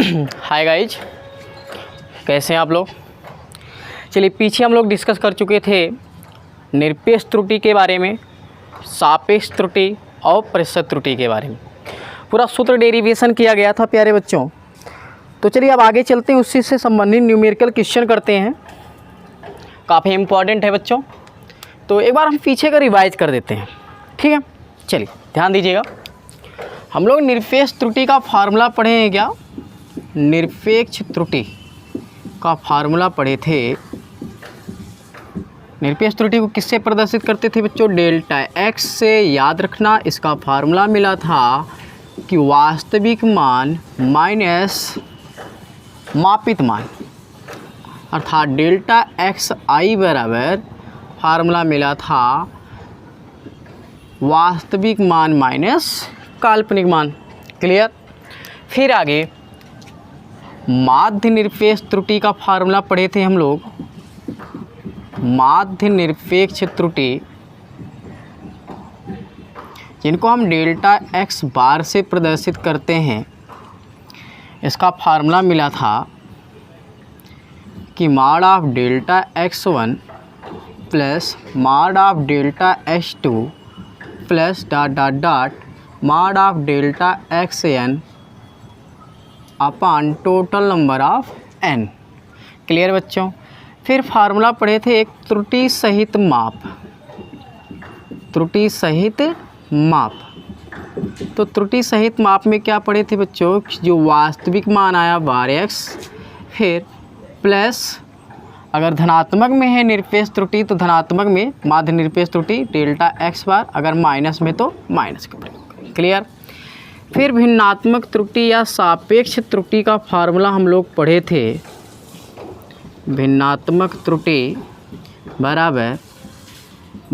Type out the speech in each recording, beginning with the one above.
Hi guys, कैसे हैं आप लोग। चलिए, पीछे हम लोग डिस्कस कर चुके थे निरपेक्ष त्रुटि के बारे में, सापेक्ष त्रुटि और प्रतिशत त्रुटि के बारे में। पूरा सूत्र डेरिवेशन किया गया था प्यारे बच्चों। तो चलिए अब आगे चलते हैं, उसी से संबंधित न्यूमेरिकल क्वेश्चन करते हैं। काफ़ी इम्पॉर्टेंट है बच्चों, तो एक बार हम पीछे का रिवाइज कर देते हैं, ठीक है। चलिए ध्यान दीजिएगा, हम लोग निरपेक्ष त्रुटि का फार्मूला पढ़े हैं क्या? निरपेक्ष त्रुटि का फार्मूला पढ़े थे। निरपेक्ष त्रुटि को किससे प्रदर्शित करते थे बच्चों? डेल्टा एक्स से। याद रखना, इसका फार्मूला मिला था कि वास्तविक मान माइनस मापित मान, अर्थात डेल्टा एक्स आई बराबर फार्मूला मिला था वास्तविक मान माइनस काल्पनिक मान। क्लियर। फिर आगे माध्य निरपेक्ष त्रुटि का फार्मूला पढ़े थे हम लोग। माध्य निरपेक्ष त्रुटि, जिनको हम डेल्टा एक्स बार से प्रदर्शित करते हैं, इसका फार्मूला मिला था कि mod of delta x one plus mod of delta x two plus dot dot dot mod of delta x n upon total number of n. Clear बच्चों। फिर फार्मूला पढ़े थे एक त्रुटि सहित माप। त्रुटि सहित माप, तो त्रुटि सहित माप में क्या पढ़े थे बच्चों? जो वास्तविक मान आया बार एक्स, फिर प्लस अगर धनात्मक में है निरपेक्ष त्रुटि तो धनात्मक में माध्य निरपेक्ष त्रुटि डेल्टा एक्स बार, अगर माइनस में तो माइनस का प्रयोग। क्लियर। फिर भिन्नात्मक त्रुटि या सापेक्ष त्रुटि का फार्मूला हम लोग पढ़े थे। भिन्नात्मक त्रुटि बराबर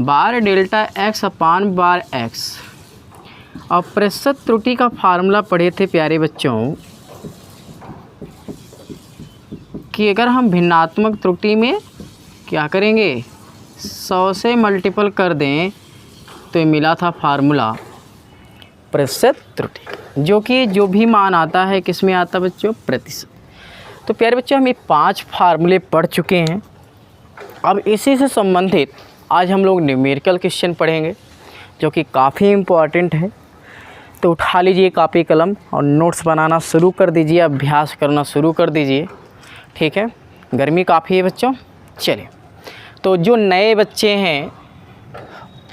बार डेल्टा एक्स अपान बार एक्स। और प्रतिशत त्रुटि का फार्मूला पढ़े थे प्यारे बच्चों कि अगर हम भिन्नात्मक त्रुटि में क्या करेंगे, 100 से मल्टीपल कर दें तो ये मिला था फार्मूला प्रतिशत त्रुटि, जो कि जो भी मान आता है किस में आता बच्चों? प्रतिशत। तो प्यारे बच्चों, हम ये 5 फार्मूले पढ़ चुके हैं। अब इसी से संबंधित आज हम लोग न्यूमेरिकल क्वेश्चन पढ़ेंगे, जो कि काफ़ी इम्पोर्टेंट है। तो उठा लीजिए कॉपी कलम और नोट्स बनाना शुरू कर दीजिए, अभ्यास करना शुरू कर दीजिए, ठीक है। गर्मी काफ़ी है बच्चों। चलिए, तो जो नए बच्चे हैं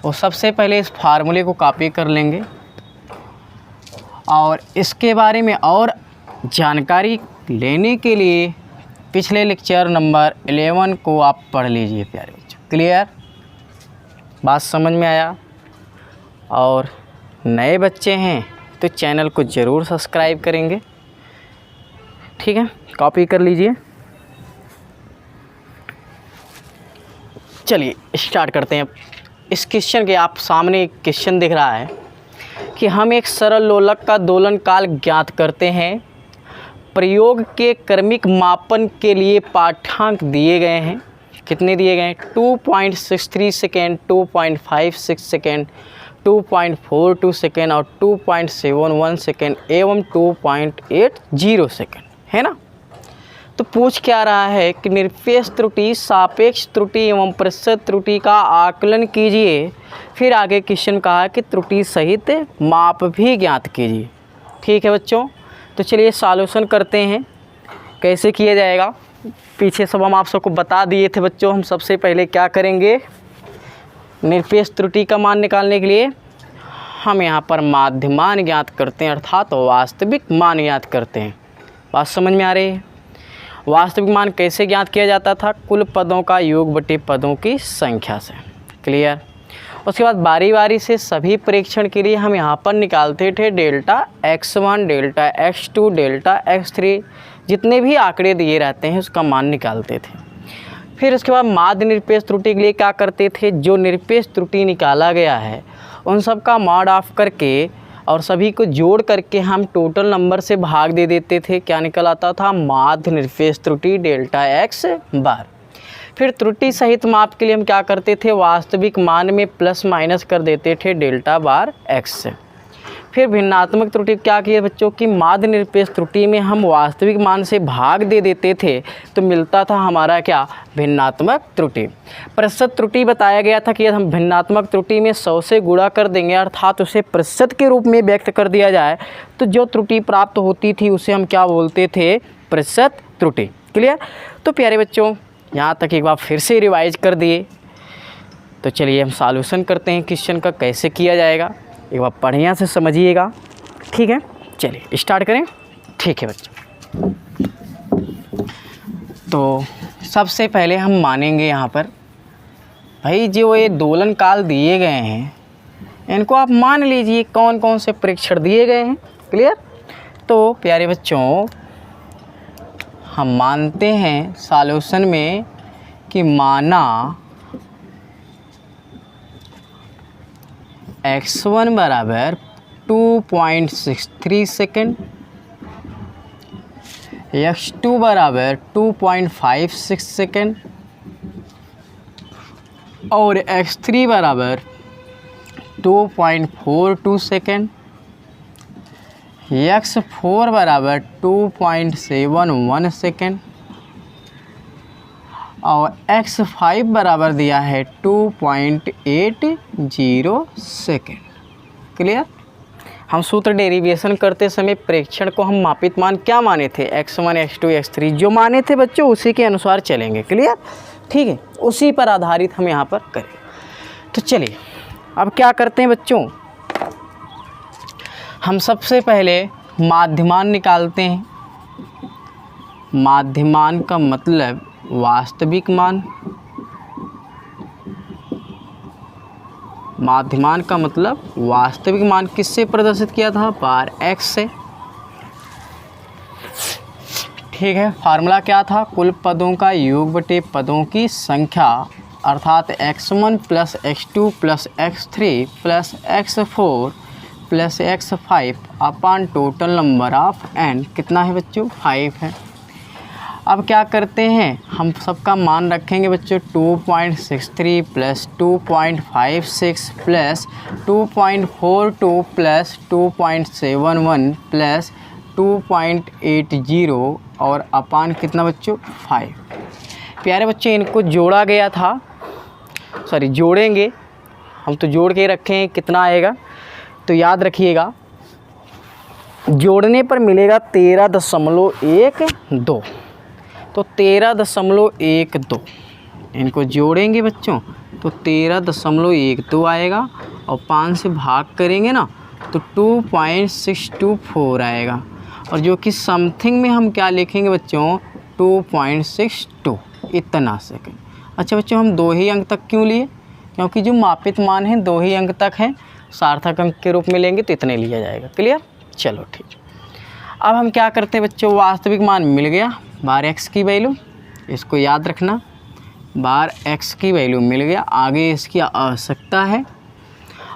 वो सबसे पहले इस फार्मूले को कॉपी कर लेंगे और इसके बारे में और जानकारी लेने के लिए पिछले लेक्चर नंबर 11 को आप पढ़ लीजिए प्यारे बच्चों। क्लियर, बात समझ में आया? और नए बच्चे हैं तो चैनल को ज़रूर सब्सक्राइब करेंगे, ठीक है। कॉपी कर लीजिए। चलिए स्टार्ट करते हैं। इस क्वेश्चन के आप सामने एक क्वेश्चन दिख रहा है कि हम एक सरल लोलक का दोलन काल ज्ञात करते हैं। प्रयोग के क्रमिक मापन के लिए पाठ्यांक दिए गए हैं। कितने दिए गए हैं? 2.63 सेकेंड, 2.56 सेकेंड, 2.42 सेकेंड और 2.71 सेकेंड एवं 2.80 सेकेंड, है ना। तो पूछ क्या रहा है कि निरपेक्ष त्रुटि, सापेक्ष त्रुटि एवं प्रतिशत त्रुटि का आकलन कीजिए। फिर आगे क्वेश्चन कहा है कि त्रुटि सहित माप भी ज्ञात कीजिए। ठीक है बच्चों, तो चलिए सॉल्यूशन करते हैं। कैसे किया जाएगा पीछे सब हम आप सबको बता दिए थे बच्चों। हम सबसे पहले क्या करेंगे, निरपेक्ष त्रुटि का मान निकालने के लिए हम यहाँ पर माध्य मान ज्ञात करते हैं, अर्थात वास्तविक मान ज्ञात करते हैं। बात समझ में आ रही है? वास्तविक मान कैसे ज्ञात किया जाता था? कुल पदों का योग बटे पदों की संख्या से। क्लियर। उसके बाद बारी बारी से सभी परीक्षण के लिए हम यहाँ पर निकालते थे delta x1, delta x2, delta x3, जितने भी आंकड़े दिए रहते हैं उसका मान निकालते थे। फिर उसके बाद माध्य निरपेक्ष त्रुटि के लिए क्या करते थे? जो निरपेक्ष त्रुटि निकाला गया है उन सब का मॉड ऑफ करके और सभी को जोड़ करके हम टोटल नंबर से भाग दे देते थे। क्या निकल आता था? माध्य निरपेक्ष त्रुटि डेल्टा एक्स बार। फिर त्रुटि सहित माप के लिए हम क्या करते थे? वास्तविक मान में प्लस माइनस कर देते थे डेल्टा बार एक्स से। फिर भिन्नात्मक त्रुटि क्या की है बच्चों की माध्य निरपेक्ष त्रुटि में हम वास्तविक मान से भाग दे देते थे तो मिलता था हमारा क्या भिन्नात्मक त्रुटि। प्रतिशत त्रुटि बताया गया था कि यदि हम भिन्नात्मक त्रुटि में 100 से गुणा कर देंगे अर्थात उसे प्रतिशत के रूप में व्यक्त कर दिया जाए तो जो त्रुटि प्राप्त होती थी उसे हम क्या बोलते थे प्रतिशत त्रुटि। क्लियर। तो प्यारे बच्चों यहाँ तक एक बार फिर से रिवाइज कर दिए। तो चलिए हम सॉल्यूशन करते हैं क्वेश्चन का कैसे किया जाएगा, एक बार बढ़िया से समझिएगा। ठीक है, चलिए स्टार्ट करें। ठीक है बच्चों, तो सबसे पहले हम मानेंगे यहाँ पर भाई जो ये दोलन काल दिए गए हैं इनको आप मान लीजिए कौन कौन से प्रेक्षण दिए गए हैं। क्लियर। तो प्यारे बच्चों हम मानते हैं सॉल्यूशन में कि माना x1 बराबर 2.63 सेकेंड, x2 बराबर 2.56 सेकेंड और x3 बराबर 2.42 सेकेंड, x4 बराबर 2.71 सेकेंड और x5 बराबर दिया है 2.80 सेकेंड। क्लियर। हम सूत्र डेरिवेशन करते समय प्रेक्षण को हम मापित मान क्या माने थे x1 x2 x3 जो माने थे बच्चों उसी के अनुसार चलेंगे। क्लियर। ठीक है, उसी पर आधारित हम यहाँ पर करें। तो चलिए अब क्या करते हैं बच्चों, हम सबसे पहले माध्यमान निकालते हैं। माध्यमान का मतलब वास्तविक मान, माध्यमान का मतलब वास्तविक मान किससे प्रदर्शित किया था बार x से। ठीक है, फार्मूला क्या था कुल पदों का योग बटे पदों की संख्या अर्थात x1 plus x2 plus x3 plus x4 plus x5 upon total number of n कितना है बच्चों 5 है। अब क्या करते हैं हम सबका मान रखेंगे बच्चों 2.63 प्लस 2.56 प्लस 2.42 प्लस 2.71 प्लस 2.80 और अपान कितना बच्चों 5। प्यारे बच्चे इनको जोड़ा गया था, सॉरी जोड़ेंगे हम तो जोड़ के रखे हैं कितना आएगा तो याद रखिएगा जोड़ने पर मिलेगा 13.12 तो 13.12 इनको जोड़ेंगे बच्चों तो 13.12 आएगा और 5 से भाग करेंगे ना तो 2.624 आएगा और जो कि समथिंग में हम क्या लिखेंगे बच्चों 2.62 इतना सेकेंड। अच्छा बच्चों हम 2 ही अंक तक क्यों लिए क्योंकि जो मापित मान है 2 ही अंक तक है, सार्थक अंक के रूप में लेंगे तो इतने लिया जाएगा। क्लियर। चलो ठीक। अब हम क्या करते हैं बच्चों वास्तविक मान मिल गया बार x की वैल्यू, इसको याद रखना बार x की वैल्यू मिल गया, आगे इसकी आवश्यकता है।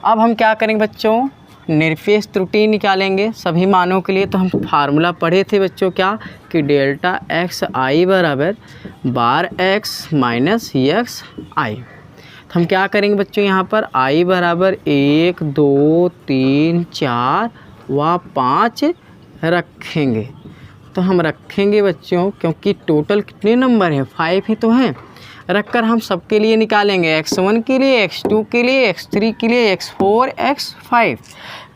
अब हम क्या करेंगे बच्चों निरपेक्ष त्रुटि निकालेंगे सभी मानों के लिए। तो हम फार्मूला पढ़े थे बच्चों क्या कि डेल्टा एक्स आई बराबर बार x माइनस यक्स आई। तो हम क्या करेंगे बच्चों यहाँ पर i बराबर 1 2 3 4 व 5 रखेंगे। तो हम रखेंगे बच्चों क्योंकि टोटल कितने नंबर हैं 5 ही तो हैं, रखकर हम सबके लिए निकालेंगे x1 के लिए x2 के लिए x3 के लिए x4 x5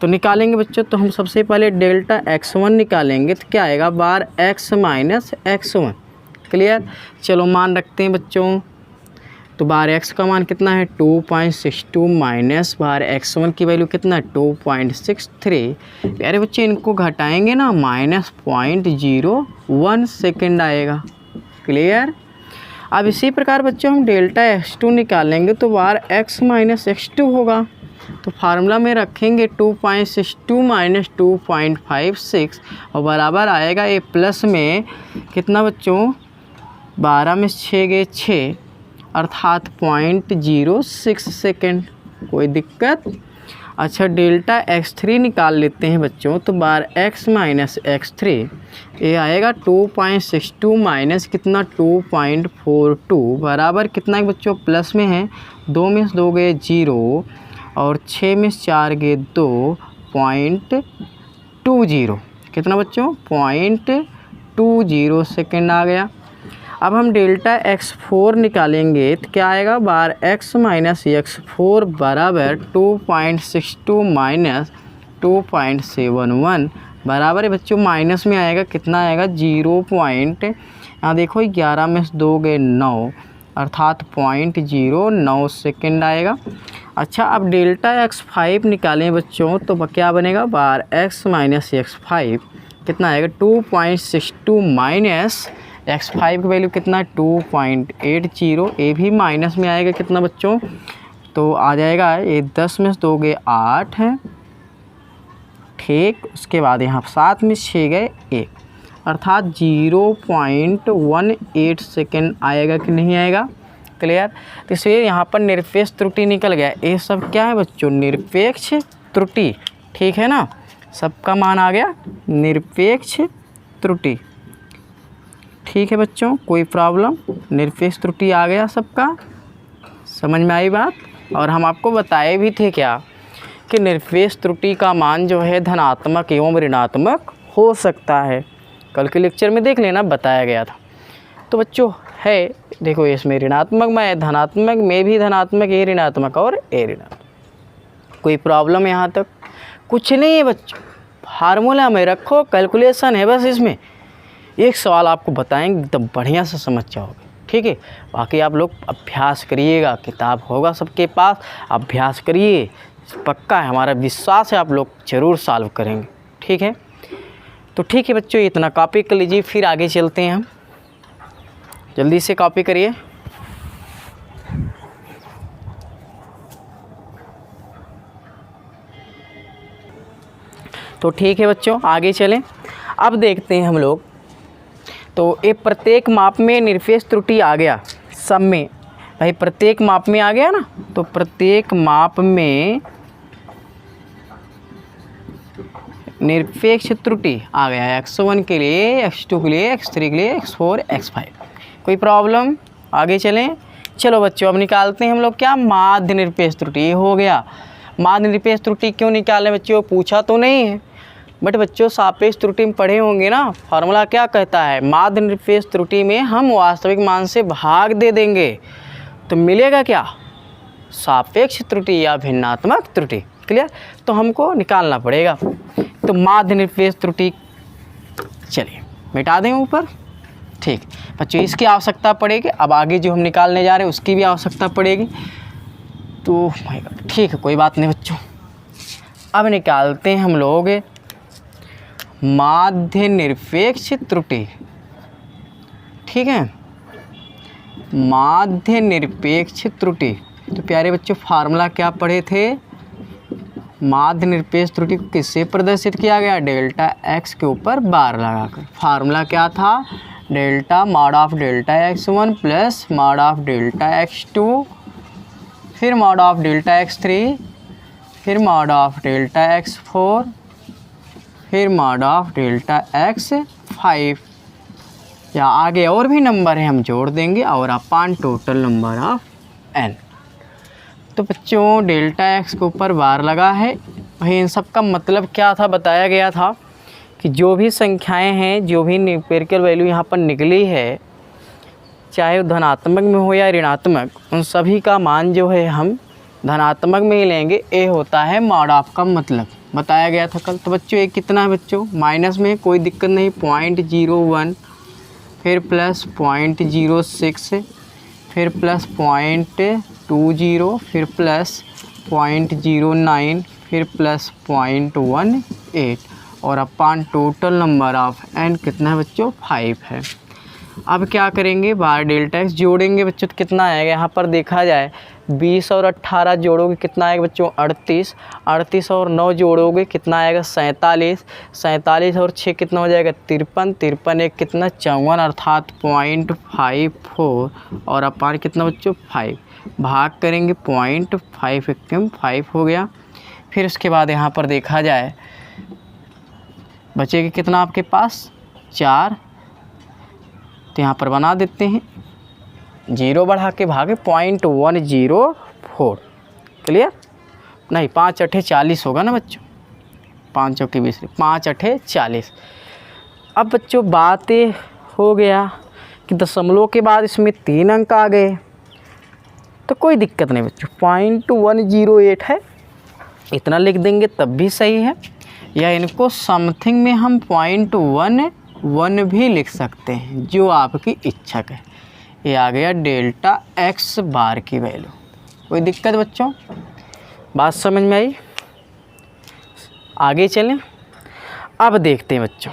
तो निकालेंगे बच्चों। तो हम सबसे पहले डेल्टा x1 निकालेंगे तो क्या आएगा बार x माइनस x1। क्लियर। चलो मान रखते हैं बच्चों तो बार x का मान कितना है 2.62 माइनस बार x1 की वैल्यू कितना है 2.63। प्यारे बच्चे इनको घटाएंगे ना -0.01 सेकेंड आएगा। क्लियर। अब इसी प्रकार बच्चों हम डेल्टा x2 निकालेंगे तो बार x माइनस x2 होगा। तो फार्मूला में रखेंगे 2.62 माइनस 2.56 और बराबर आएगा ये प्लस में कितना बच्चों 12 में 6 गए 6 अर्थात 0.06 सेकेंड। कोई दिक्कत। अच्छा डेल्टा x3 निकाल लेते हैं बच्चों तो बार x माइनस x3 ये आएगा 2.62 माइनस कितना 2.42 बराबर कितना है बच्चों प्लस में है 2 में 2 गए 0 और 6 में 4 गए 2 0.20, कितना बच्चों 0.20 सेकेंड आ गया। अब हम डेल्टा x4 निकालेंगे तो क्या आएगा, बार x माइनस x4 बराबर 2.62 माइनस 2.71 बराबर है बच्चों, माइनस में आएगा कितना आएगा 0. यहाँ देखो 11 में से 2 गए 9 अर्थात 0.09 सेकेंड आएगा। अच्छा, अब डेल्टा x5 निकालें बच्चों तो क्या बनेगा, बार x माइनस x5 कितना आएगा 2.62 माइनस x5 की वैल्यू कितना 2.80, ये भी माइनस में आएगा कितना बच्चों, तो आ जाएगा ये 10 में से 2 गए 8 है, ठीक। उसके बाद यहाँ 7 में 6 गए 1 अर्थात 0.18 सेकेंड आएगा कि नहीं आएगा, क्लियर। तो इसलिए यहाँ पर निरपेक्ष त्रुटि निकल गया। ये सब क्या है बच्चों, निरपेक्ष त्रुटि, ठीक है ना, सबका मान आ गया निरपेक्ष त्रुटि, ठीक है बच्चों, कोई प्रॉब्लम, निरपेक्ष त्रुटि आ गया सबका, समझ में आई बात। और हम आपको बताए भी थे क्या कि निरपेक्ष त्रुटि का मान जो है धनात्मक एवं ऋणात्मक हो सकता है, कल के लेक्चर में देख लेना, बताया गया था। तो बच्चों है, देखो इसमें ऋणात्मक में, धनात्मक में भी धनात्मक, ये ऋणात्मक और ये ऋणात्मक, कोई प्रॉब्लम यहाँ तक कुछ नहीं है बच्चों, फार्मूला में रखो, कैलकुलेशन है बस, इसमें एक सवाल आपको बताएंगे एकदम बढ़िया से समझ जाओगे, ठीक है। बाकी आप लोग अभ्यास करिएगा, किताब होगा सबके पास, अभ्यास करिए, पक्का है, हमारा विश्वास है आप लोग ज़रूर सॉल्व करेंगे, ठीक है। तो ठीक है बच्चों, इतना कॉपी कर लीजिए, फिर आगे चलते हैं हम, जल्दी से कॉपी करिए। तो ठीक है बच्चों, आगे चलें। अब देखते हैं हम लोग, तो ये प्रत्येक माप में निरपेक्ष त्रुटि आ गया, सब में भाई प्रत्येक माप में आ गया ना, तो प्रत्येक माप में निरपेक्ष त्रुटि आ गया, x1 के लिए, x2 के लिए, x3 के लिए, x4, x5, कोई प्रॉब्लम, आगे चलें। चलो बच्चों, अब निकालते हैं हम लोग क्या, माध्य निरपेक्ष त्रुटि, ये हो गया। माध्य निरपेक्ष त्रुटि क्यों निकालें बच्चों, पूछा तो नहीं है, बट बच्चों सापेक्ष त्रुटि में पढ़े होंगे ना, फार्मूला क्या कहता है, माध्य निरपेक्ष त्रुटि में हम वास्तविक मान से भाग दे देंगे तो मिलेगा क्या, सापेक्ष त्रुटि या भिन्नात्मक त्रुटि, क्लियर। तो हमको निकालना पड़ेगा, तो माध्य निरपेक्ष त्रुटि चलिए मिटा दें ऊपर, ठीक बच्चों, इसकी आवश्यकता पड़ेगी। अब आगे जो हम निकालने जा रहे हैं उसकी भी आवश्यकता पड़ेगी, तो ठीक है, कोई बात नहीं बच्चों। अब निकालते हैं हम लोग माध्य निरपेक्ष त्रुटि, ठीक है, माध्य निरपेक्ष त्रुटि। तो प्यारे बच्चों, फार्मूला क्या पढ़े थे, माध्य निरपेक्ष त्रुटि को किससे प्रदर्शित किया गया, डेल्टा x के ऊपर बार लगाकर। फार्मूला क्या था, delta mod of delta x1 plus mod of delta x2, फिर मॉड ऑफ डेल्टा x3, फिर मॉड ऑफ डेल्टा x4, फिर मॉड ऑफ डेल्टा x5, या आगे और भी नंबर है हम जोड़ देंगे, और अपान टोटल नंबर ऑफ n। तो बच्चों डेल्टा x के ऊपर बार लगा है, भाई इन सब का मतलब क्या था, बताया गया था कि जो भी संख्याएं हैं, जो भी न्यूमेरिकल वैल्यू यहाँ पर निकली है, चाहे वो धनात्मक में हो या ऋणात्मक, उन सभी का मान जो है हम धनात्मक में ही लेंगे। ए होता है मॉड ऑफ का मतलब, बताया गया था कल। तो बच्चों ये कितना है बच्चों, माइनस में कोई दिक्कत नहीं, 0.01, फिर प्लस 0.06, फिर प्लस 0.20, फिर प्लस 0.09, फिर प्लस 0.18, और अपान टोटल नंबर ऑफ n कितना है बच्चों, 5 है। अब क्या करेंगे, बार डेल्टा x जोड़ेंगे बच्चों, तो कितना आएगा, यहाँ पर देखा जाए 20 और 18 जोड़ोगे कितना आएगा बच्चों, 38, 38 और 9 जोड़ोगे कितना आएगा, 47, 47 और 6 कितना हो जाएगा, 53, 53 एक कितना 54 अर्थात 0.54, और अपान कितना बच्चों 5, भाग करेंगे 0.5 एकदम 5 हो गया। फिर उसके बाद यहाँ पर देखा जाए बचेगा कितना आपके पास 4, तो यहाँ पर बना देते हैं, 0 बढ़ा के भागे 0.104, क्लियर, नहीं 5 8 40 होगा ना बच्चों, 5 चौके 20, 5 अठे 40। अब बच्चों बात ये हो गया कि दशमलव के बाद इसमें 3 अंक आ गए, तो कोई दिक्कत नहीं बच्चों, 0.108 है, इतना लिख देंगे तब भी सही है, या इनको समथिंग में हम 0.11 भी लिख सकते हैं, जो आपकी इच्छा है। ये आ गया डेल्टा एक्स बार की वैल्यू। कोई दिक्कत बच्चों, बात समझ में आई? आगे चलें। अब देखते हैं बच्चों,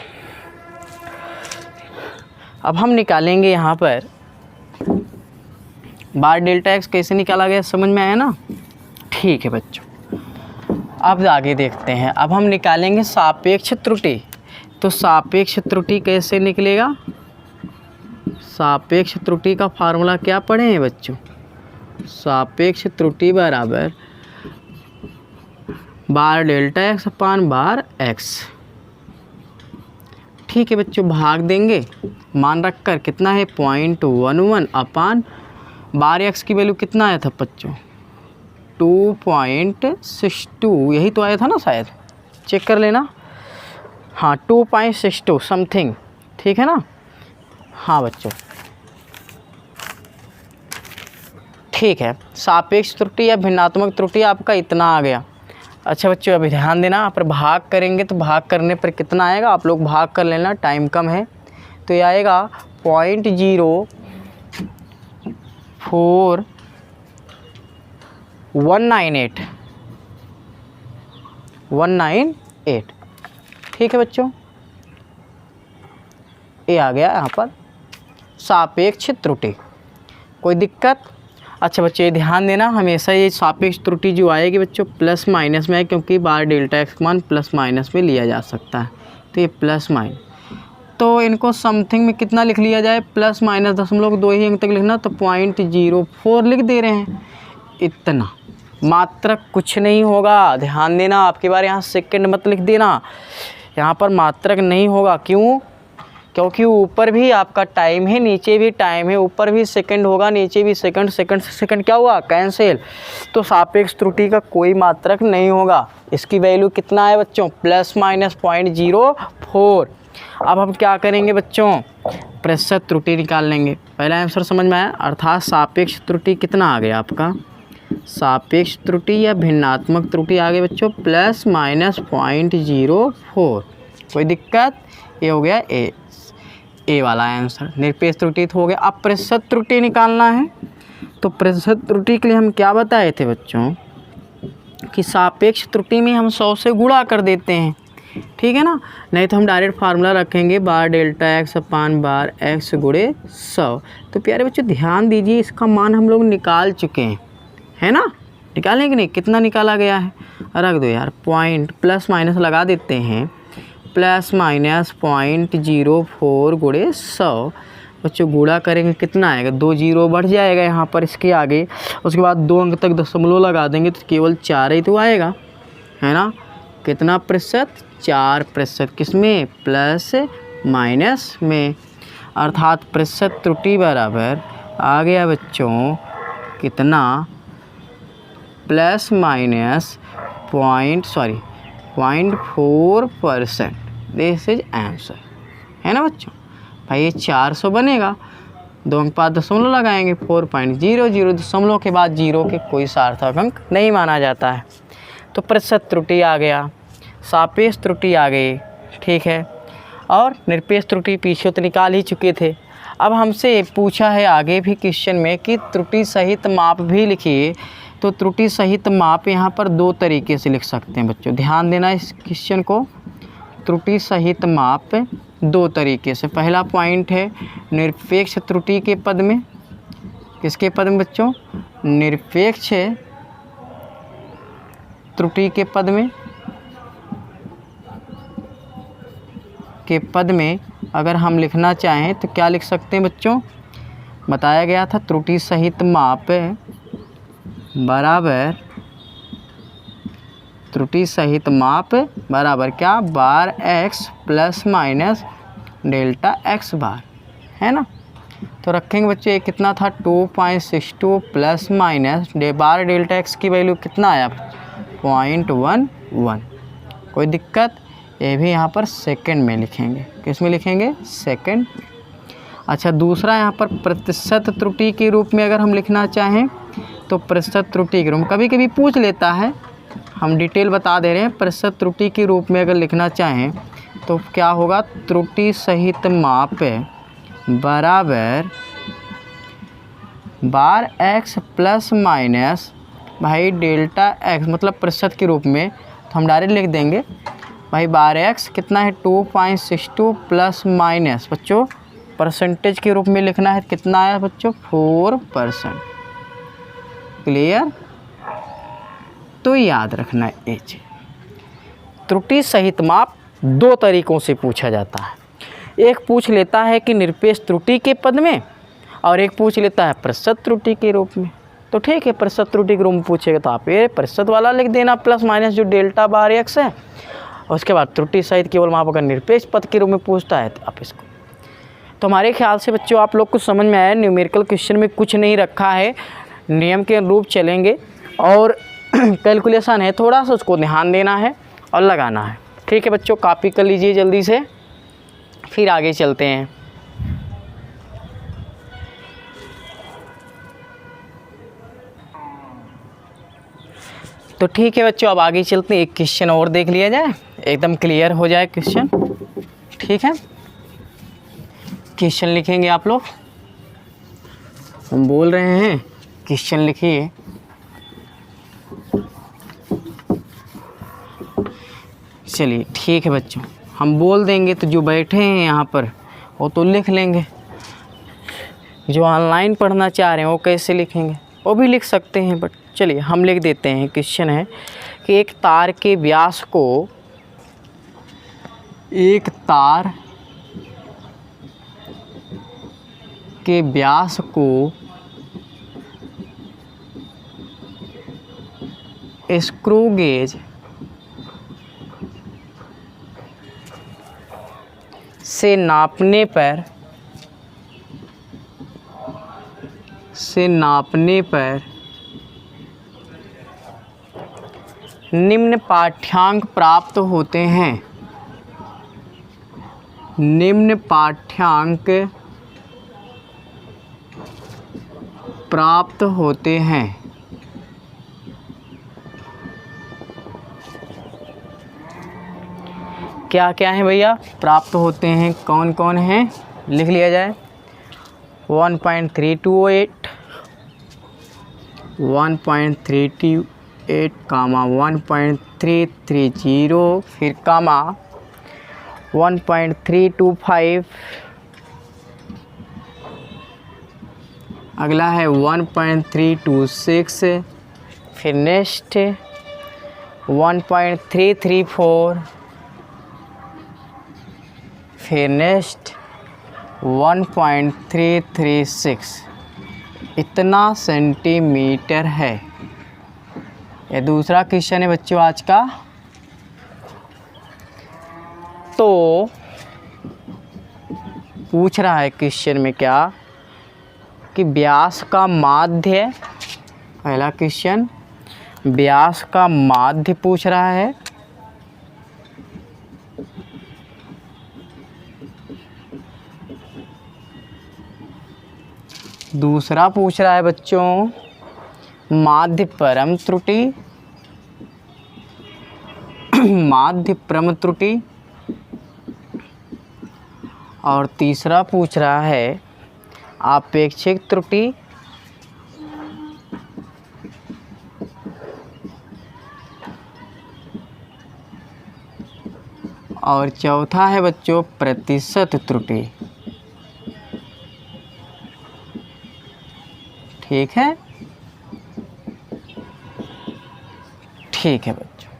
अब हम निकालेंगे यहाँ पर बार डेल्टा एक्स कैसे निकाला गया, समझ में आया ना? ठीक है बच्चों, अब आगे देखते हैं। अब हम निकालेंगे सापेक्ष त्रुटि। तो सापेक्ष त्रुटि कैसे निकलेगा? सापेक्ष त्रुटि का फार्मूला क्या पढ़े हैं बच्चों? सापेक्ष त्रुटि बराबर बार डेल्टा एक्स अपान बार एक्स। ठीक है बच्चों, भाग देंगे मान रखकर, कितना है 0.11 अपान बार एक्स की वैल्यू कितना आया था बच्चों? 2.62, यही तो आया था ना शायद, चेक कर लेना। हाँ 2.62 समथिंग, ठीक है ना? हाँ बच्चों ठीक है, सापेक्ष त्रुटि या भिन्नात्मक त्रुटि आपका इतना आ गया। अच्छा बच्चों अभी ध्यान देना, आप भाग करेंगे तो भाग करने पर कितना आएगा, आप लोग भाग कर लेना, टाइम कम है। तो ये आएगा 0.04198 ठीक है बच्चों, ये आ गया यहाँ पर सापेक्ष त्रुटि। कोई दिक्कत? अच्छा बच्चे ध्यान देना, हमेशा ये सापेक्ष त्रुटि जो आएगी बच्चों प्लस माइनस में है, क्योंकि बार डेल्टा एक्स मान प्लस माइनस में लिया जा सकता है। तो ये प्लस माइनस, तो इनको समथिंग में कितना लिख लिया जाए, प्लस माइनस 0.2 ही अंक तक लिखना, तो 0.04 लिख दे रहे हैं। इतना मात्रक कुछ नहीं होगा, ध्यान देना। आपके बार यहाँ सेकंड मत लिख देना, यहाँ पर मात्रक नहीं होगा। क्यों? क्योंकि ऊपर भी आपका टाइम है, नीचे भी टाइम है, ऊपर भी सेकंड होगा, नीचे भी सेकंड, सेकंड से सेकंड क्या हुआ, कैंसिल। तो सापेक्ष त्रुटि का कोई मात्रक नहीं होगा। इसकी वैल्यू कितना है बच्चों, प्लस माइनस 0.04। अब हम क्या करेंगे बच्चों, प्रतिशत त्रुटि निकाल लेंगे। पहला आंसर समझ में आया, अर्थात सापेक्ष त्रुटि कितना आ गया आपका, सापेक्ष त्रुटि या भिन्नात्मक त्रुटि आ गई बच्चों प्लस माइनस 0.04। कोई दिक्कत? ये हो गया ए वाला आंसर। निरपेक्ष त्रुटि हो गया। अब प्रतिशत त्रुटि निकालना है, तो प्रतिशत त्रुटि के लिए हम क्या बताए थे बच्चों कि सापेक्ष त्रुटि में हम 100 से गुणा कर देते हैं, ठीक है ना? नहीं तो हम डायरेक्ट फार्मूला रखेंगे बार डेल्टा एक्स अपान बार एक्स गुणे 100। तो प्यारे बच्चों ध्यान दीजिए, इसका मान हम लोग निकाल चुके हैं, है ना? निकालें कि नहीं? कितना निकाला गया है, रख दो यार, पॉइंट प्लस माइनस लगा देते हैं, प्लस माइनस 0.04 गुणे 100। बच्चों गुणा करेंगे कितना आएगा, 2 जीरो बढ़ जाएगा यहाँ पर इसके आगे, उसके बाद 2 अंक तक दशमलव लगा देंगे तो केवल 4 ही तो आएगा, है ना? कितना प्रतिशत, 4%। किसमें, प्लस माइनस में, अर्थात प्रतिशत त्रुटि बराबर आ गया बच्चों कितना, plus minus 0.4%। This is answer, है ना बच्चों? भाई ये 400 बनेगा, 2 अंक बाद दशमलव लगाएंगे, 4.00, दशमलव के बाद जीरो के कोई सार्थक अंक नहीं माना जाता है। तो प्रतिशत त्रुटि आ गया, सापेक्ष त्रुटि आ गई, ठीक है। और निरपेक्ष त्रुटि पीछे तो निकाल ही चुके थे। अब हमसे पूछा है आगे भी क्वेश्चन में कि त्रुटि सहित माप भी लिखिए। तो त्रुटि सहित माप यहाँ पर 2 तरीके से लिख सकते हैं बच्चों, ध्यान देना इस क्वेश्चन को। त्रुटि सहित माप 2 तरीके से। पहला पॉइंट है निरपेक्ष त्रुटि के पद में, किसके पद में बच्चों, निरपेक्ष त्रुटि के पद में, अगर हम लिखना चाहें तो क्या लिख सकते हैं बच्चों, बताया गया था त्रुटि सहित माप बराबर, त्रुटि सहित माप बराबर क्या, bar x plus minus delta x bar, है ना? तो रखेंगे बच्चों, ये कितना था 2.62 plus minus bar delta x की वैल्यू कितना आया 0.11, कोई दिक्कत? ये भी यहाँ पर सेकंड में लिखेंगे। किस में लिखेंगे? सेकंड। अच्छा, दूसरा यहाँ पर प्रतिशत त्रुटि के रूप में अगर हम लिखना चाहें तो प्रतिशत त्रुटि के रूप में कभी कभी पूछ लेता है, हम डिटेल बता दे रहे हैं। प्रतिशत त्रुटि के रूप में अगर लिखना चाहें तो क्या होगा? त्रुटि सहित माप बराबर बार x प्लस माइनस भाई डेल्टा x, मतलब प्रतिशत के रूप में तो हम डायरेक्ट लिख देंगे भाई बार x कितना है 2.62 प्लस माइनस बच्चों परसेंटेज के रूप में लिखना है, कितना आया बच्चों? 4%। क्लियर? तो याद रखना है ये चीज, त्रुटि सहित माप दो तरीकों से पूछा जाता है। एक पूछ लेता है कि निरपेक्ष त्रुटि के पद में, और एक पूछ लेता है प्रतिशत त्रुटि के रूप में। तो ठीक है, प्रतिशत त्रुटि के रूप में पूछेगा तो आप ये प्रतिशत वाला लिख देना प्लस माइनस जो डेल्टा बार x है, और उसके बाद त्रुटि सहित केवल माप अगर निरपेक्ष पद के रूप में पूछता है तो आप इसको। तो हमारे ख्याल से बच्चों आप लोग को समझ में आया, न्यूमेरिकल क्वेश्चन में कुछ नहीं रखा है, नियम के अनुरूप चलेंगे और कैलकुलेशन है, थोड़ा सा उसको ध्यान देना है और लगाना है। ठीक है बच्चों, कॉपी कर लीजिए जल्दी से, फिर आगे चलते हैं। तो ठीक है बच्चों, अब आगे चलते हैं, एक क्वेश्चन और देख लिया जाए, एकदम क्लियर हो जाए क्वेश्चन। ठीक है, क्वेश्चन लिखेंगे आप लोग, हम बोल रहे हैं क्वेश्चन लिखिए। चलिए ठीक है बच्चों, हम बोल देंगे तो जो बैठे हैं यहाँ पर वो तो लिख लेंगे, जो ऑनलाइन पढ़ना चाह रहे हैं वो कैसे लिखेंगे वो भी लिख सकते हैं, बट चलिए हम लिख देते हैं। क्वेश्चन है कि एक तार के व्यास को स्क्रू गेज से नापने पर निम्न पाठ्यांक प्राप्त होते हैं। निम्न पाठ्यांक प्राप्त होते हैं। क्या क्या है भैया प्राप्त होते हैं, कौन कौन हैं? लिख लिया जाए। 1.328, 1.328 कामा 1.330 फिर कामा 1.325, अगला है 1.326, फिर नेक्स्ट 1.334, फिर नेक्स्ट 1.336, इतना सेंटीमीटर है। ये दूसरा क्वेश्चन है बच्चों आज का। तो पूछ रहा है क्वेश्चन में क्या कि व्यास का माध्य, पहला क्वेश्चन व्यास का माध्य पूछ रहा है। दूसरा पूछ रहा है बच्चों माध्य परम त्रुटि, माध्य परम त्रुटि, और तीसरा पूछ रहा है आपेक्षिक त्रुटि, और चौथा है बच्चों प्रतिशत त्रुटि। ठीक है, ठीक है बच्चों,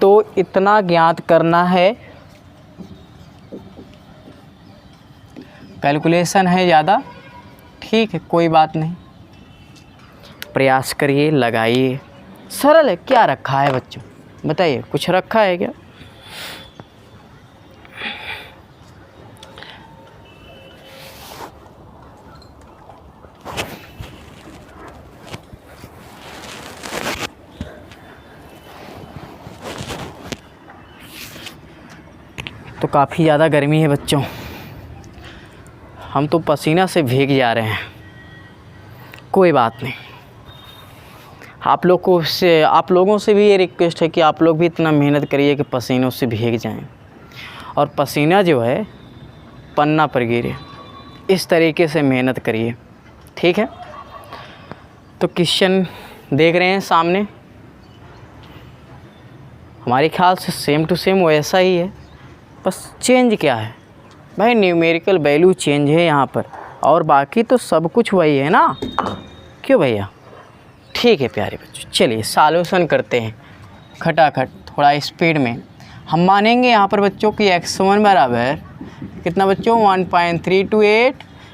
तो इतना ज्ञात करना है। कैलकुलेशन है ज़्यादा, ठीक है कोई बात नहीं, प्रयास करिए, लगाइए, सरल है। क्या रखा है बच्चों बताइए, कुछ रखा है क्या? तो काफ़ी ज़्यादा गर्मी है बच्चों, हम तो पसीना से भीग जा रहे हैं। कोई बात नहीं, आप लोगों से भी ये रिक्वेस्ट है कि आप लोग भी इतना मेहनत करिए कि पसीनों से भीग जाएं और पसीना जो है पन्ना पर गिरे, इस तरीके से मेहनत करिए, ठीक है। तो क्वेश्चन देख रहे हैं सामने, हमारे ख्याल से सेम टू सेम वैसा ही है, बस चेंज क्या है भाई, न्यूमेरिकल वैल्यू चेंज है यहाँ पर, और बाकी तो सब कुछ वही है ना, क्यों भैया। ठीक है प्यारे बच्चों, चलिए सॉल्यूशन करते हैं खटाखट, थोड़ा स्पीड में। हम मानेंगे यहाँ पर बच्चों कि x1 बराबर कितना बच्चों 1.328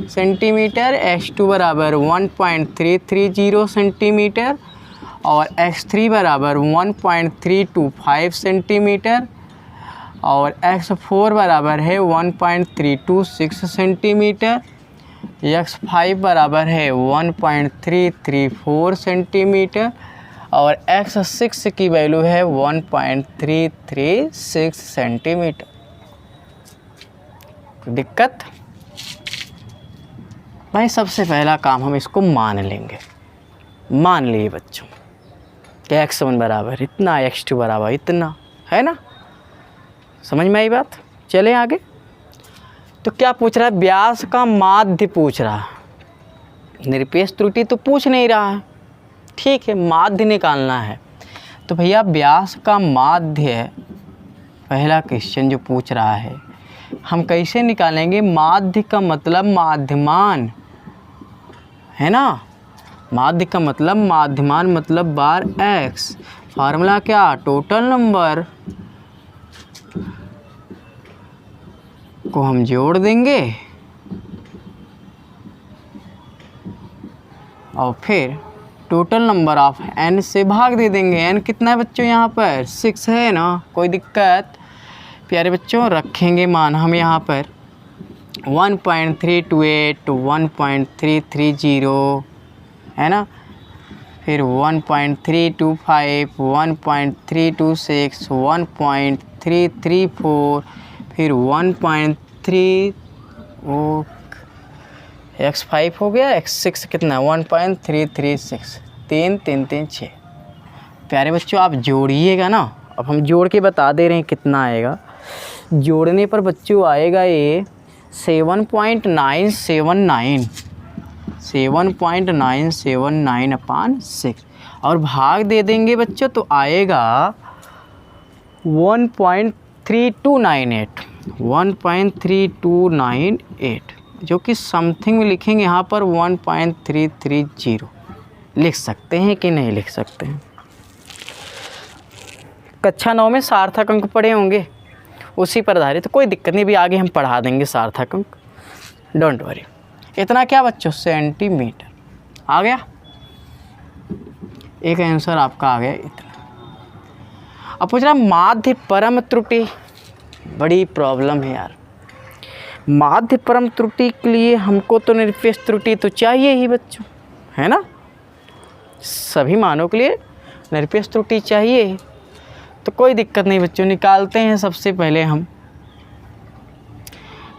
सेंटीमीटर, x2 बराबर 1.330 सेंटीमीटर और x3 बराबर 1.325 सेंटीमीटर और x4 बराबर है 1.326 सेंटीमीटर, x5 बराबर है 1.334 सेंटीमीटर और x6 की वैल्यू है 1.336 सेंटीमीटर। दिक्कत भाई, सबसे पहला काम हम इसको मान लेंगे। मान लिए बच्चों कि x1 बराबर इतना, x2 बराबर इतना, है ना, समझ में आई बात। चलें आगे। तो क्या पूछ रहा है, व्यास का माध्य पूछ रहा है, निरपेक्ष त्रुटि तो पूछ नहीं रहा है, ठीक है, माध्य निकालना है। तो भैया व्यास का माध्य पहला क्वेश्चन जो पूछ रहा है, हम कैसे निकालेंगे। माध्य का मतलब माध्यमान है ना, माध्य का मतलब माध्यमान मतलब बार x, फार्मूला क्या, टोटल नंबर को हम जोड़ देंगे और फिर टोटल नंबर ऑफ n से भाग दे देंगे। n कितना है बच्चों, यहाँ पर 6 है ना, कोई दिक्कत प्यारे बच्चों। रखेंगे मान हम यहाँ पर 1.328 to 1.330 है ना, फिर 1.325, 1.326, 1.334, फिर 1.3 वो x5 हो गया, x6 कितना 1.336, 3 3 3 6। प्यारे बच्चों आप जोड़िएगा ना, अब हम जोड़ के बता दे रहे हैं कितना आएगा। जोड़ने पर बच्चों आएगा ये 7.979 अपॉन 6 और भाग दे देंगे बच्चों तो आएगा 1.3298 जो कि समथिंग में लिखेंगे यहाँ पर 1.330 लिख सकते हैं कि नहीं लिख सकते हैं। कक्षा 9 में सार्थक अंक पढ़े होंगे, उसी पर आधारित, तो कोई दिक्कत नहीं, भी आगे हम पढ़ा देंगे सार्थक अंक, डोंट वरी। इतना क्या बच्चों, सेंटीमीटर आ गया, एक आंसर आपका आ गया इतना। अब पूछ रहा माध्य परम त्रुटि, बड़ी प्रॉब्लम है यार। माध्य परम त्रुटि के लिए हमको तो निरपेक्ष त्रुटि तो चाहिए ही बच्चों, है ना, सभी मानों के लिए निरपेक्ष त्रुटि चाहिए ही। तो कोई दिक्कत नहीं बच्चों, निकालते हैं सबसे पहले हम।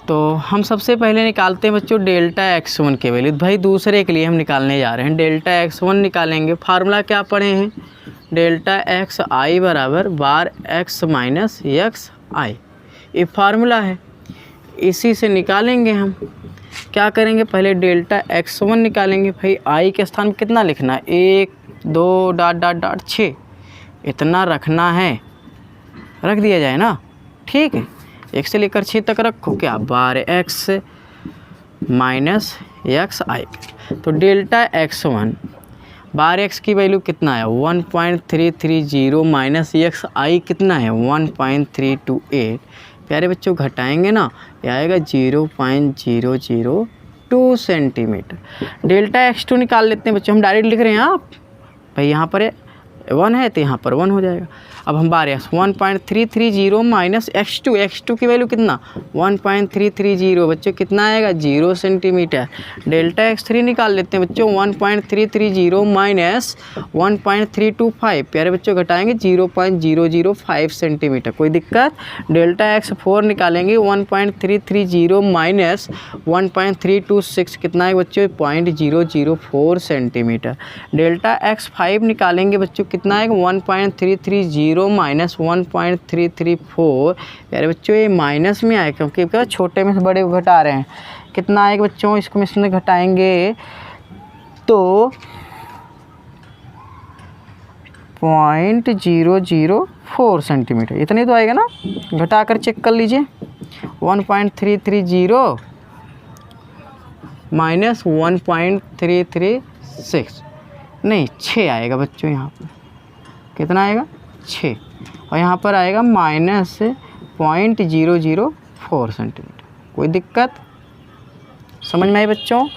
तो हम सबसे पहले निकालते हैं बच्चों डेल्टा x1 के वैल्यू। भाई दूसरे के लिए हम निकालने जा रहे हैं, डेल्टा x1 निकालेंगे। फार्मूला क्या पढ़े हैं, डेल्टा एक्स आई बराबर बार x माइनस एक्स आई, ये फार्मूला है, इसी से निकालेंगे हम। क्या करेंगे, पहले डेल्टा x1 निकालेंगे। भाई आई के स्थान में कितना लिखना है, 1 2 डॉट डॉट डॉट 6 इतना रखना है, रख दिया जाए ना, ठीक है। 1 से लेकर 6 तक रखो, क्या बार x माइनस एक्स आई। तो डेल्टा x1 बार x की वैल्यू कितना है 1.330 माइनस एक्स आई कितना है 1.328। प्यारे बच्चों घटाएंगे ना, ये आएगा 0.002 सेंटीमीटर। डेल्टा x2 निकाल लेते हैं बच्चों, हम डायरेक्ट लिख रहे हैं आप भाई, यहाँ पर 1 है तो यहाँ पर 1 हो जाएगा। अब हम बार 1.330 माइनस x2 की वैल्यू कितना 1.330 बच्चों कितना आएगा 0 सेंटीमीटर। डेल्टा x3 निकाल लेते हैं बच्चों 1.330 माइनस 1.325 प्यारे बच्चों घटाएंगे 0.005 सेंटीमीटर। कोई दिक्कत। डेल्टा x4 निकालेंगे 1.330 माइनस 1.326 कितना है बच्चों 0.004 सेंटीमीटर। डेल्टा x5 निकालेंगे बच्चों कितना है 1.330 माइनस 1.334 यार बच्चों ये माइनस में आए क्योंकि क्या छोटे में से बड़े घटा रहे हैं। कितना आएगा बच्चों इसको इसमें घटाएंगे तो 0.004 सेंटीमीटर इतने तो आएगा ना। घटा कर चेक कर लीजिए 1.330 माइनस 1.336 नहीं 6 आएगा बच्चों। यहाँ पर कितना आएगा 6 और यहाँ पर आएगा माइनस 0.004 सेंटीमीटर। कोई दिक्कत समझ में आई बच्चों।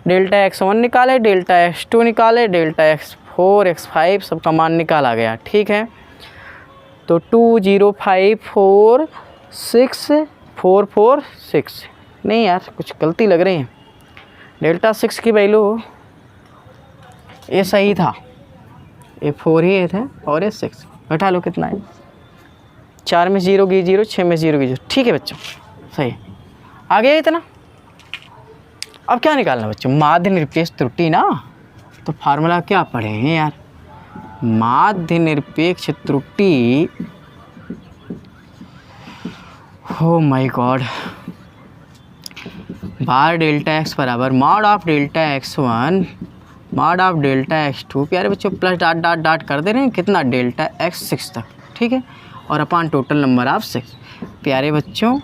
डेल्टा x1 निकाले, डेल्टा x2 निकाले, डेल्टा x4 x5 सबका मान निकाला गया। ठीक है तो 20546 नहीं यार कुछ गलती लग रही है। डेल्टा 6 की वैल्यू ये सही था, ये 4 ही है था और ये 6 घटा लो कितना है 4 में 0 की 0 6 में 0 की 0। ठीक है बच्चों सही आ गया इतना। अब क्या निकालना बच्चों माध्य निरपेक्ष त्रुटि ना। तो फार्मूला क्या पढ़े हैं यार माध्य निरपेक्ष त्रुटि। हो my God bar delta x बराबर mod of delta x1 mod of delta x2 प्यारे बच्चों प्लस डॉट डॉट डॉट कर दे रहे हैं कितना डेल्टा x6 तक। ठीक है और अपॉन टोटल नंबर ऑफ 6 प्यारे बच्चों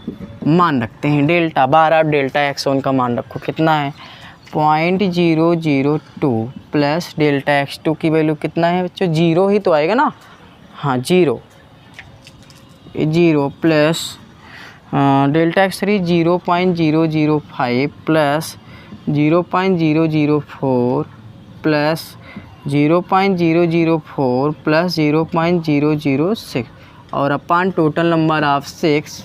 मान रखते हैं delta bar of delta x1 का मान रखो कितना है 0.002 प्लस डेल्टा x2 की वैल्यू कितना है बच्चों 0 ही तो आएगा ना। हाँ 0 plus delta x3 0.005 plus 0.004 plus 0.004 plus 0.006 और अपॉन टोटल नंबर ऑफ 6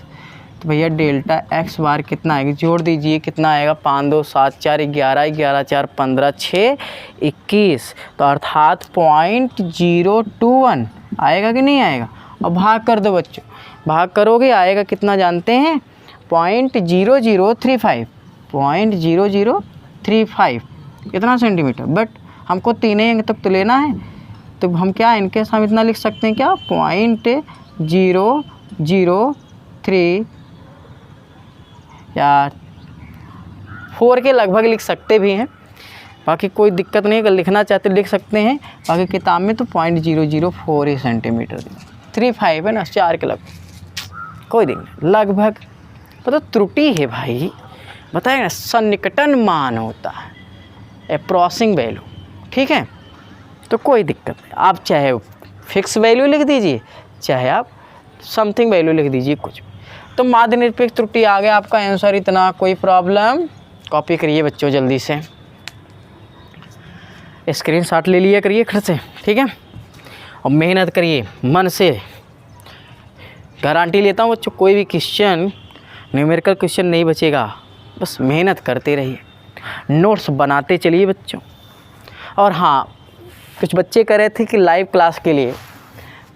तो भैया डेल्टा x बार कितना आएगा जोड़ दीजिए कितना आएगा 5 2 7 4 11 11 4 15 6 21 तो अर्थात 0.021 आएगा कि नहीं आएगा। और भाग कर दो बच्चों भाग करोगे आएगा कितना जानते हैं 0.0035 इतना सेंटीमीटर। बट हमको 3 अंक तक तो लेना है तो हम क्या इनके हम इतना लिख सकते हैं क्या 0.003 या 4 के लगभग लिख सकते भी हैं। बाकी कोई दिक्कत नहीं अगर लिखना चाहते लिख सकते हैं। बाकी किताब में तो 0.004 ही सेंटीमीटर 35 है ना 4 के लगभग कोई दिक्कत नहीं लगभग मतलब त्रुटि है भाई बताए ना सन्निकटन मान होता है अप्रोक्सिंग वैल्यू। ठीक है तो कोई दिक्कत नहीं आप चाहे फिक्स वैल्यू लिख दीजिए चाहे आप समथिंग वैल्यू लिख दीजिए कुछ। तो माध्य निरपेक्ष त्रुटि आ गया आपका आंसर इतना। कोई प्रॉब्लम कॉपी करिए बच्चों जल्दी से स्क्रीनशॉट ले लिया करिए खट से। ठीक है और मेहनत करिए मन से गारंटी लेता हूँ बच्चों कोई भी क्वेश्चन न्यूमेरिकल क्वेश्चन नहीं बचेगा। बस मेहनत करते रहिए नोट्स बनाते चलिए बच्चों। और हाँ कुछ बच्चे कह रहे थे कि लाइव क्लास के लिए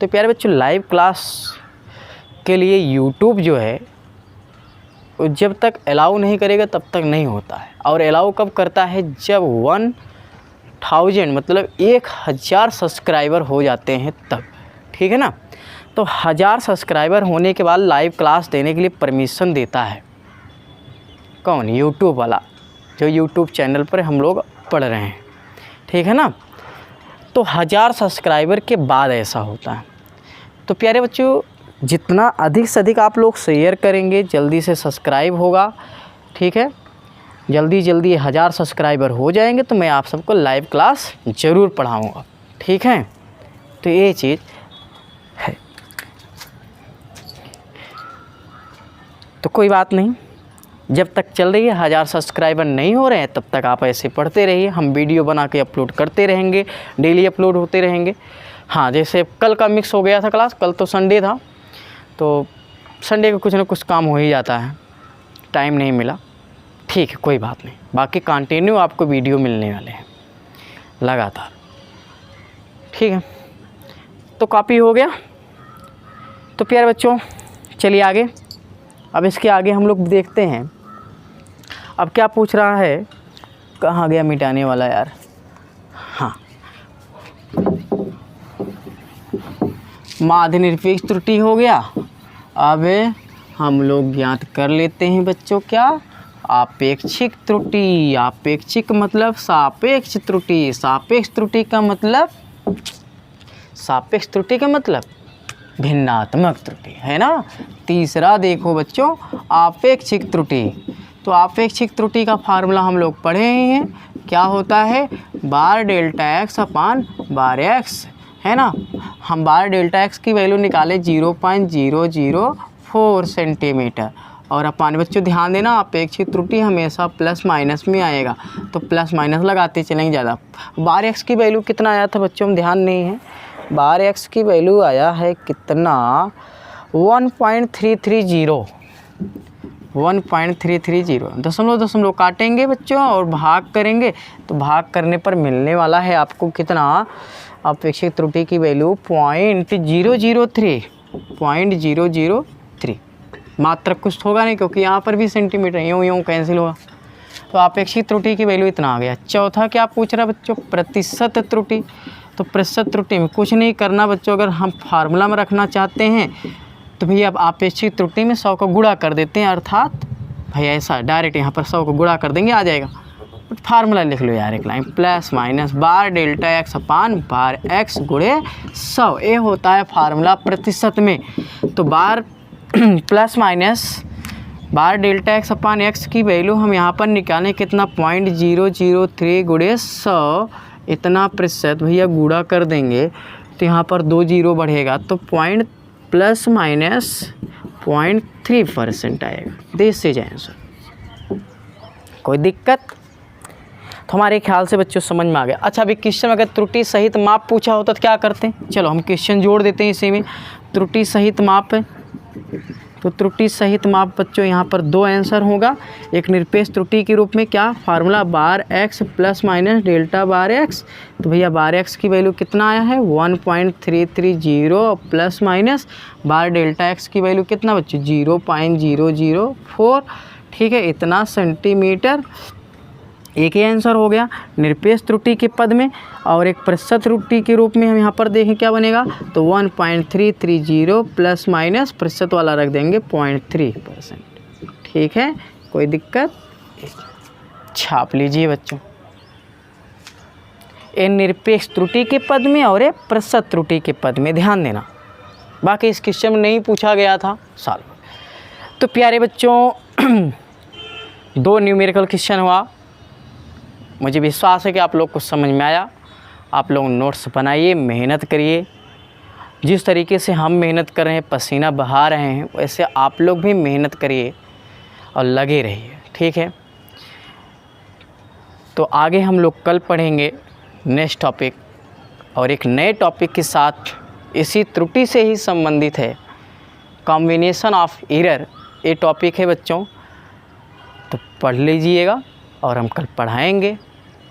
तो प्यारे बच्चों लाइव क्लास के लिए यूट्यूब जो है जब तक अलाउ नहीं करेगा तब तक नहीं होता है। और अलाउ कब करता है जब 1000 मतलब 1000 सब्सक्राइबर हो जाते हैं तब। ठीक है ना तो 1000 सब्सक्राइबर होने के बाद लाइव क्लास देने के लिए परमिशन देता है कौन यूट्यूब वाला जो यूट्यूब चैनल पर हम लोग पढ़ रहे हैं। ठीक है ना तो 1000 सब्सक्राइबर के बाद ऐसा होता है। तो प्यारे बच्चों जितना अधिक से अधिक आप लोग शेयर करेंगे जल्दी से सब्सक्राइब होगा। ठीक है जल्दी 1000 सब्सक्राइबर हो जाएंगे तो मैं आप सबको लाइव क्लास ज़रूर पढ़ाऊँगा। ठीक है तो ये चीज़ है। तो कोई बात नहीं जब तक चल रही है 1000 सब्सक्राइबर नहीं हो रहे हैं तब तक आप ऐसे पढ़ते रहिए। हम वीडियो बना के अपलोड करते रहेंगे डेली अपलोड होते रहेंगे। हाँ, जैसे कल का मिक्स हो गया था क्लास, कल तो संडे था, तो संडे को कुछ ना कुछ काम हो ही जाता है, टाइम नहीं मिला। ठीक है, कोई बात नहीं, बाकी कंटिन्यू आपको वीडियो मिलने वाले हैं लगातार। ठीक है, तो कॉपी हो गया। तो प्यारे बच्चों चलिए आगे, अब इसके आगे हम लोग देखते हैं। अब क्या पूछ रहा है, कहाँ गया मिटाने वाला यार। हाँ, माध्य निरपेक्ष त्रुटि हो गया। अब हम लोग ज्ञात कर लेते हैं बच्चों क्या, आपेक्षिक त्रुटि। आपेक्षिक मतलब सापेक्ष त्रुटि, सापेक्ष त्रुटि का मतलब, सापेक्ष त्रुटि का मतलब भिन्नात्मक त्रुटि है ना। तीसरा देखो बच्चों, आपेक्षिक त्रुटि। तो आपेक्षिक त्रुटि का फार्मूला हम लोग पढ़े ही हैं, क्या होता है, बार डेल्टा एक्स अपान बार एक्स, है ना। हम बार डेल्टा एक्स की वैल्यू निकाले 0.004 सेंटीमीटर, और अपान, बच्चों ध्यान देना अपेक्षित त्रुटि हमेशा प्लस माइनस में आएगा, तो प्लस माइनस लगाते चलेंगे ज़्यादा। बार एक्स की वैल्यू कितना आया था बच्चों, हम ध्यान नहीं है, बार एक्स की वैल्यू आया है कितना, 1.330, 1.330। दशमलव काटेंगे बच्चों और भाग करेंगे, तो भाग करने पर मिलने वाला है आपको कितना, अपेक्षित त्रुटि की वैल्यू 0.003। मात्रक कुछ होगा नहीं, क्योंकि यहाँ पर भी सेंटीमीटर यूँ कैंसिल हुआ, तो अपेक्षित त्रुटि की वैल्यू इतना आ गया। चौथा क्या पूछ रहा है बच्चों, प्रतिशत त्रुटि। तो प्रतिशत त्रुटि में कुछ नहीं करना बच्चों, अगर हम फार्मूला में रखना चाहते हैं तो भैया अब अपेक्षित त्रुटि में 100 को गुणा कर देते हैं, अर्थात भैया ऐसा डायरेक्ट यहाँ पर 100 को गुणा कर देंगे, आ जाएगा। फार्मूला लिख लो यार एक line, plus minus bar delta x अपान बार एक्स गुणे 100, ये होता है फार्मूला प्रतिशत में। तो बार plus minus bar delta x अपान एक्स की वैल्यू हम यहाँ पर निकालें कितना, 0.003 गुणे 100, इतना प्रतिशत भैया गुणा कर देंगे, तो यहाँ पर 2 जीरो बढ़ेगा, तो पॉइंट प्लस माइनस 0.3% आएगा। This is answer. कोई दिक्कत? तो हमारे ख्याल से बच्चों समझ में आ गया। अच्छा, अभी क्वेश्चन में अगर त्रुटि सहित माप पूछा होता तो क्या करते हैं, चलो हम क्वेश्चन जोड़ देते हैं इसी में। त्रुटि सहित माप है, तो त्रुटि सहित माप बच्चों यहाँ पर 2 आंसर होगा। एक निरपेक्ष त्रुटि के रूप में क्या फार्मूला, बार एक्स प्लस माइनस डेल्टा बार एक्स। तो भैया बार एक्स की वैल्यू कितना आया है, 1.330 plus minus bar delta x की वैल्यू कितना बच्चों, 0.004। ठीक है, इतना सेंटीमीटर। एक ही आंसर हो गया निरपेक्ष त्रुटि के पद में, और एक प्रतिशत त्रुटि के रूप में हम यहाँ पर देखें क्या बनेगा, तो 1.330 प्लस माइनस प्रतिशत वाला रख देंगे 0.3%। ठीक है, कोई दिक्कत? छाप लीजिए बच्चों, ये निरपेक्ष त्रुटि के पद में और ये प्रतिशत त्रुटि के पद में, ध्यान देना। बाकी इस क्वेश्चन में नहीं पूछा गया था साल। तो प्यारे बच्चों 2 न्यूमेरिकल क्वेश्चन हुआ, मुझे विश्वास है कि आप लोग को समझ में आया। आप लोग नोट्स बनाइए, मेहनत करिए। जिस तरीके से हम मेहनत कर रहे हैं, पसीना बहा रहे हैं, वैसे आप लोग भी मेहनत करिए और लगे रहिए। ठीक है, तो आगे हम लोग कल पढ़ेंगे नेक्स्ट टॉपिक, और एक नए टॉपिक के साथ इसी त्रुटि से ही संबंधित है, कॉम्बिनेशन ऑफ एरर, ये टॉपिक है बच्चों। तो पढ़ लीजिएगा और हम कल पढ़ाएंगे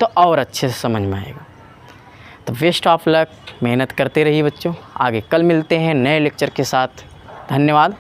तो और अच्छे से समझ में आएगा। तो बेस्ट ऑफ लक, मेहनत करते रहिए बच्चों। आगे कल मिलते हैं नए लेक्चर के साथ। धन्यवाद।